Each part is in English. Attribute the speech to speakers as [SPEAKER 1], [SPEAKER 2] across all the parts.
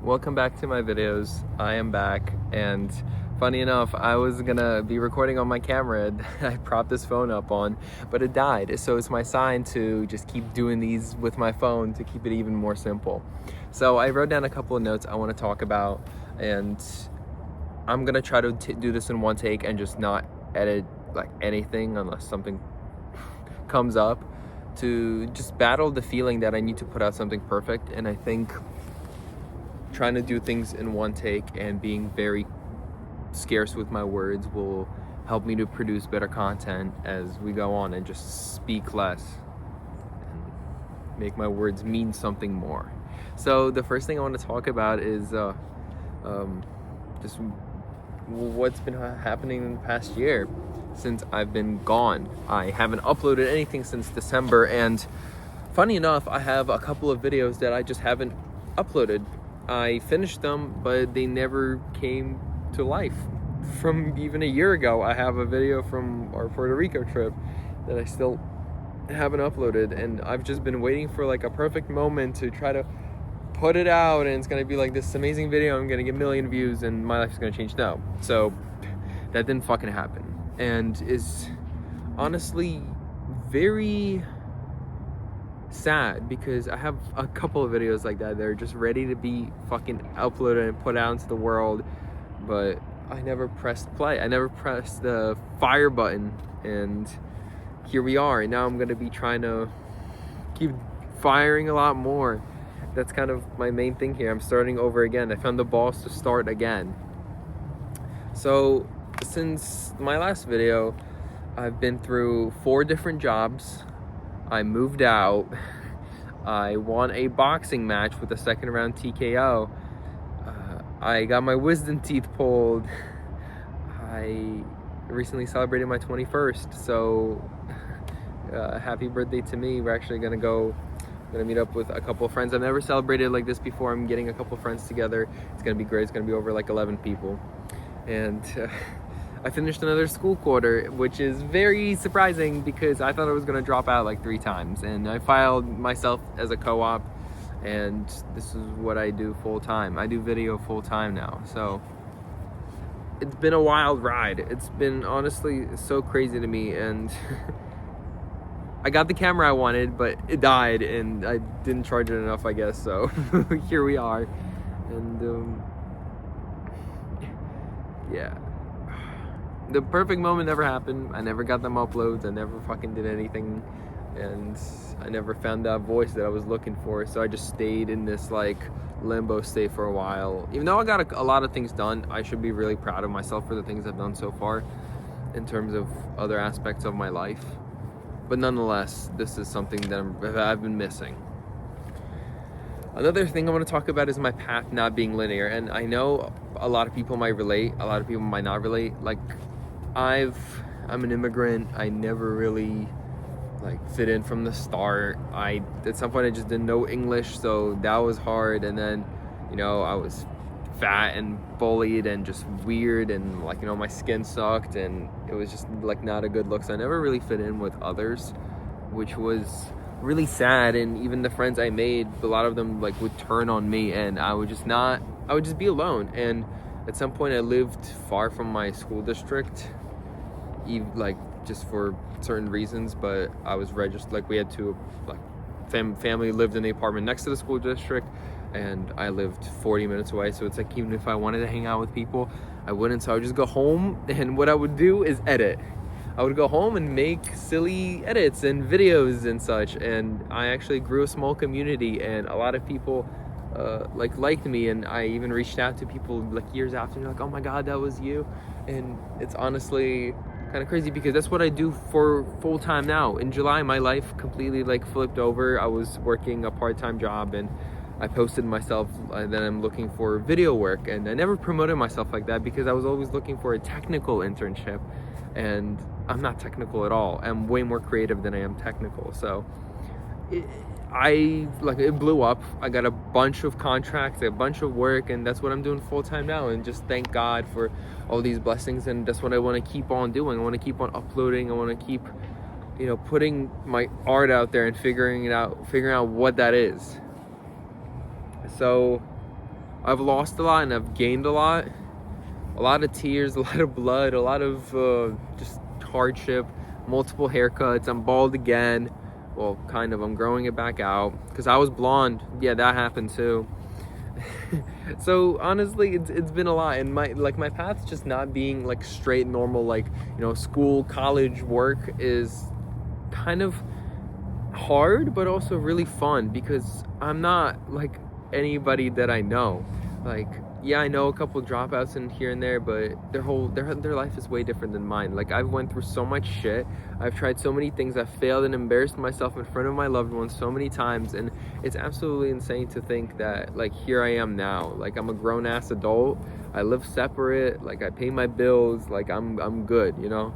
[SPEAKER 1] welcome back to my videos. I am back, and funny enough, I was gonna be recording on my camera. I propped this phone up on, but it died. So it's my sign to just keep doing these with my phone to keep it even more simple. So I wrote down a couple of notes I want to talk about, and I'm gonna try to do this in one take and just not edit like anything unless something comes up, to just battle the feeling that I need to put out something perfect. And I think trying to do things in one take and being very scarce with my words will help me to produce better content as we go on, and just speak less and make my words mean something more. So the first thing I want to talk about is just what's been happening in the past year since I've been gone. I haven't uploaded anything since December, and funny enough, I have a couple of videos that I just haven't uploaded. I finished them, but they never came to life. From even a year ago, I have a video from our Puerto Rico trip that I still haven't uploaded, and I've just been waiting for like a perfect moment to try to put it out, and it's gonna be like this amazing video, I'm gonna get 1 million views and my life's gonna change. No, so that didn't fucking happen, and is honestly very sad because I have a couple of videos like that. They're just ready to be fucking uploaded and put out into the world, but I never pressed play. I never pressed the fire button, and here we are. And now I'm gonna be trying to keep firing a lot more. That's kind of my main thing here. I'm starting over again. I found the balls to start again. So since my last video, I've been through 4 different jobs. I moved out. I won a boxing match with a second round TKO. I got my wisdom teeth pulled. I recently celebrated my 21st, so happy birthday to me. We're actually gonna meet up with a couple of friends. I've never celebrated like this before. I'm getting a couple of friends together. It's gonna be great. It's gonna be over like 11 people. And I finished another school quarter, which is very surprising because I thought I was gonna drop out like 3 times. And I filed myself as a co-op, and this is what I do full time. I do video full time now. So it's been a wild ride. It's been honestly so crazy to me, and I got the camera I wanted, but it died and I didn't charge it enough, I guess. So here we are. And yeah, the perfect moment never happened. I never got them uploads. I never fucking did anything, and I never found that voice that I was looking for. So I just stayed in this like limbo state for a while. Even though I got a lot of things done, I should be really proud of myself for the things I've done so far in terms of other aspects of my life. But nonetheless, this is something that I've been missing. Another thing I want to talk about is my path not being linear. And I know a lot of people might relate, a lot of people might not relate. Like, I'm an immigrant. I never really like fit in from the start. At some point I just didn't know English, so that was hard. And then, I was fat and bullied and just weird, and like, my skin sucked, and it was just like not a good look. So I never really fit in with others, which was really sad. And even the friends I made, a lot of them like would turn on me, and I would just be alone. And at some point I lived far from my school district, like just for certain reasons, but I was registered, like we had to, like family lived in the apartment next to the school district, and I lived 40 minutes away. So it's like, even if I wanted to hang out with people, I wouldn't. So I would just go home, and what I would do is edit. I would go home and make silly edits and videos and such. And I actually grew a small community, and a lot of people liked me. And I even reached out to people like years after, and they're like, oh my God, that was you. And it's honestly kind of crazy because that's what I do for full time now. In July, my life completely like flipped over. I was working a part-time job, and I posted myself that I'm looking for video work, and I never promoted myself like that because I was always looking for a technical internship, and I'm not technical at all. I'm way more creative than I am technical. So it blew up. I got a bunch of contracts, a bunch of work, and that's what I'm doing full time now. And just thank God for all these blessings, and that's what I want to keep on doing. I want to keep on uploading. I want to keep, putting my art out there and figuring out what that is. So I've lost a lot and I've gained a lot of tears, a lot of blood, a lot of just hardship, multiple haircuts. I'm bald again. Well, kind of. I'm growing it back out because I was blonde. Yeah, that happened too. So honestly, it's been a lot, and my path's just not being like straight normal, like, you know, school, college, work is kind of hard, but also really fun because I'm not like anybody that I know. Like, yeah, I know a couple dropouts in here and there, but their life is way different than mine. Like, I've went through so much shit. I've tried so many things. I've failed and embarrassed myself in front of my loved ones so many times, and it's absolutely insane to think that, like, here I am now. Like, I'm a grown-ass adult. I live separate. Like, I pay my bills. Like, I'm good, you know?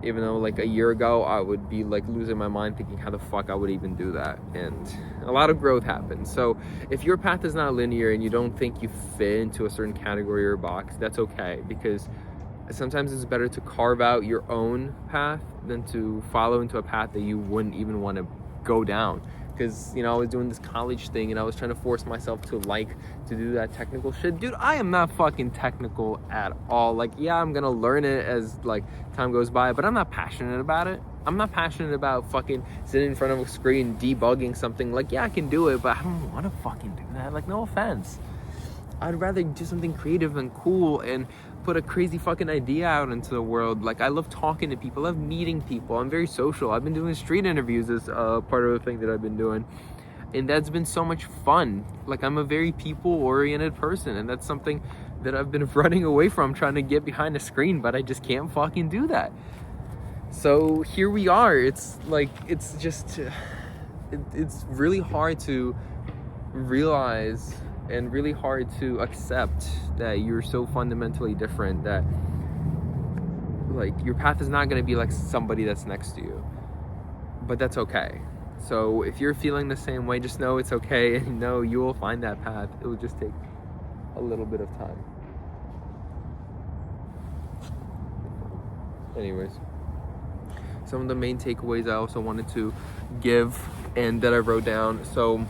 [SPEAKER 1] Even though, like, a year ago, I would be, like, losing my mind thinking how the fuck I would even do that. And a lot of growth happens. So if your path is not linear and you don't think you fit into a certain category or box, that's okay. Because sometimes it's better to carve out your own path than to follow into a path that you wouldn't even want to go down. Because, you know, I was doing this college thing and I was trying to force myself to do that technical shit. Dude, I am not fucking technical at all. Like, yeah, I'm gonna learn it as, like, time goes by, but I'm not passionate about it. I'm not passionate about fucking sitting in front of a screen debugging something. Like, yeah, I can do it, but I don't want to fucking do that. Like, no offense. I'd rather do something creative and cool and put a crazy fucking idea out into the world. Like, I love talking to people. I love meeting people. I'm very social. I've been doing street interviews as part of the thing that I've been doing. And that's been so much fun. Like, I'm a very people-oriented person, and that's something that I've been running away from, trying to get behind a screen, but I just can't fucking do that. So here we are. It's like, it's just, it's really hard to realize and really hard to accept that you're so fundamentally different that, like, your path is not going to be like somebody that's next to you. But that's okay. So if you're feeling the same way, just know it's okay, and know you will find that path. It will just take a little bit of time. Anyways, some of the main takeaways I also wanted to give and that I wrote down. So,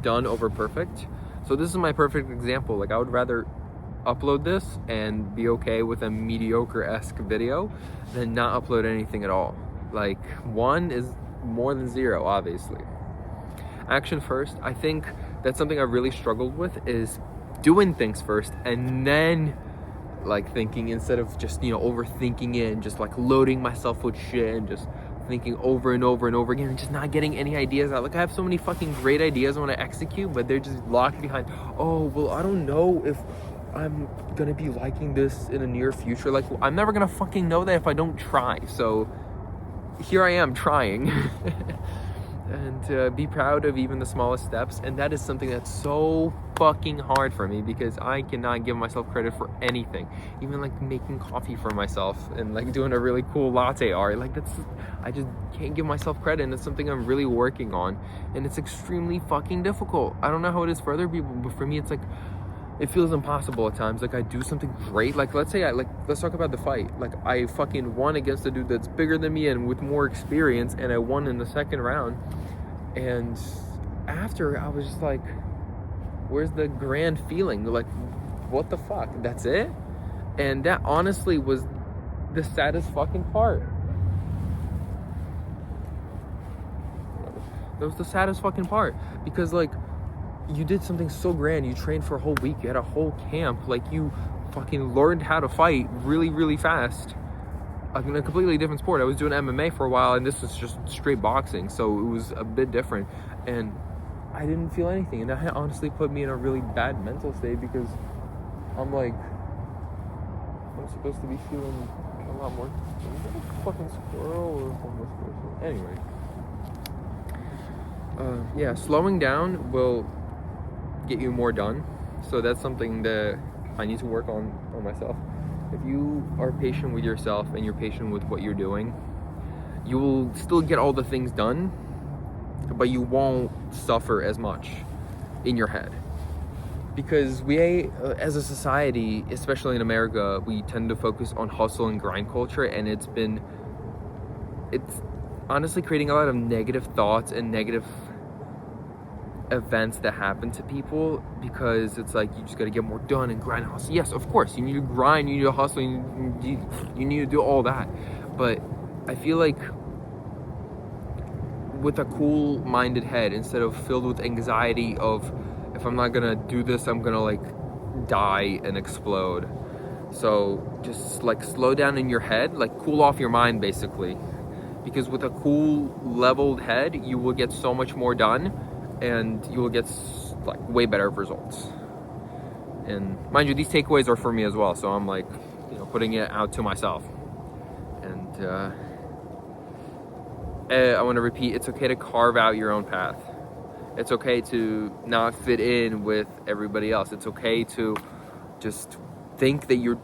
[SPEAKER 1] done over perfect. So this is my perfect example. Like, I would rather upload this and be okay with a mediocre-esque video than not upload anything at all. Like, one is more than zero, obviously. Action first. I think that's something I really struggled with, is doing things first and then, like, thinking, instead of just, you know, overthinking it and just, like, loading myself with shit and just thinking over and over and over again and just not getting any ideas out. Like, I have so many fucking great ideas I want to execute, but they're just locked behind, oh, well, I don't know if I'm gonna be liking this in the near future. Like, I'm never gonna fucking know that if I don't try. So here I am trying. And be proud of even the smallest steps. And that is something that's so fucking hard for me, because I cannot give myself credit for anything. Even, like, making coffee for myself and, like, doing a really cool latte art. Like, I just can't give myself credit, and it's something I'm really working on. And it's extremely fucking difficult. I don't know how it is for other people, but for me, it's like, it feels impossible at times. Like, I do something great. Like, let's talk about the fight. Like, I fucking won against a dude that's bigger than me and with more experience, and I won in the second round. And after, I was just like, where's the grand feeling? Like, what the fuck? That's it? And that honestly was the saddest fucking part. That was the saddest fucking part. Because, like, you did something so grand. You trained for a whole week. You had a whole camp. Like, you fucking learned how to fight really, really fast. Like, in a completely different sport. I was doing MMA for a while, and this was just straight boxing. So it was a bit different. And I didn't feel anything. And that honestly put me in a really bad mental state, because I'm like, I'm supposed to be feeling a lot more. Is that a fucking squirrel or a homeless person? Anyway. Yeah, slowing down will get you more done. So that's something that I need to work on myself. If you are patient with yourself and you're patient with what you're doing, you will still get all the things done, but you won't suffer as much in your head. Because we, as a society, especially in America, we tend to focus on hustle and grind culture, and it's honestly creating a lot of negative thoughts and negative
[SPEAKER 2] events that happen to people, because it's like you just got to get more done and grind and hustle. Yes, of course, you need to grind, you need to hustle, you need to do all that. But I feel like with a cool-minded head, instead of filled with anxiety of, if I'm not gonna do this, I'm gonna like die and explode. So just like slow down in your head, like cool off your mind basically. Because with a cool, leveled head, you will get so much more done, and you will get like way better results. And mind you, these takeaways are for me as well, so I'm like, putting it out to myself. And I want to repeat, it's okay to carve out your own path. It's okay to not fit in with everybody else. It's okay to just think that you're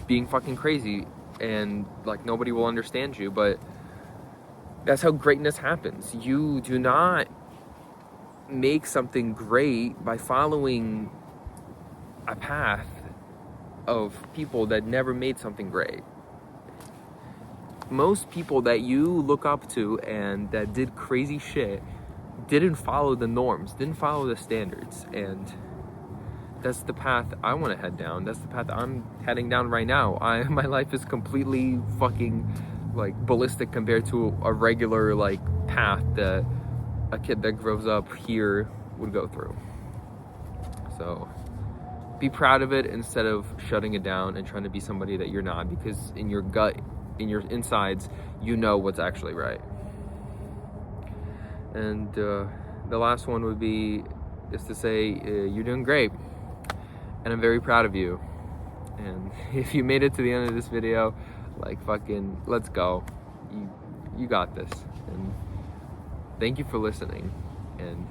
[SPEAKER 2] being fucking crazy and like nobody will understand you, but that's how greatness happens. You do not make something great by following a path of people that never made something great. Most people that you look up to and that did crazy shit didn't follow the norms, didn't follow the standards, and that's the path I want to head down. That's the path I'm heading down right now. My life is completely fucking like ballistic compared to a regular like path that a kid that grows up here would go through. So be proud of it instead of shutting it down and trying to be somebody that you're not, because in your gut, in your insides, you know what's actually right. And the last one would be is to say you're doing great, and I'm very proud of you. And if you made it to the end of this video, like fucking let's go, you got this. And thank you for listening. And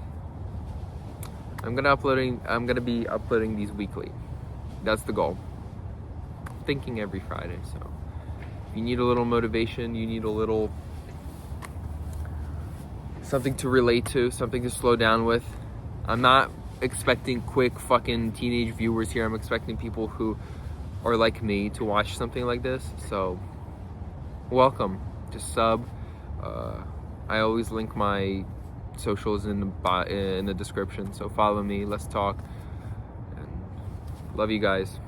[SPEAKER 2] I'm gonna be uploading these weekly. That's the goal. Thinking every Friday. So if you need a little motivation, you need a little something to relate to, something to slow down with. I'm not expecting quick fucking teenage viewers here. I'm expecting people who are like me to watch something like this. So welcome. Just sub. I always link my socials in the description. So follow me. Let's talk. And love you guys.